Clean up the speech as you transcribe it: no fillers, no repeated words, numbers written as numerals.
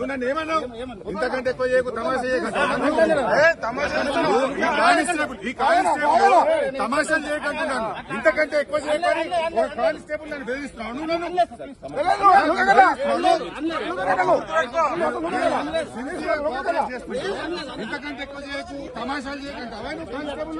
నన్నేమన్నావు ఇంతకంటే ఎక్కువ చేయకు తమాషా తమాషాలు చేయకంటున్నాను. ఇంతకంటే ఎక్కువ చేయకని ఒక కానిస్టేబుల్ నన్ను బెదిరిస్తున్నాను. ఇంతకంటే ఎక్కువ చేయకు తమాషాలు చేయకండి. అవన్నీ కానిస్టేబుల్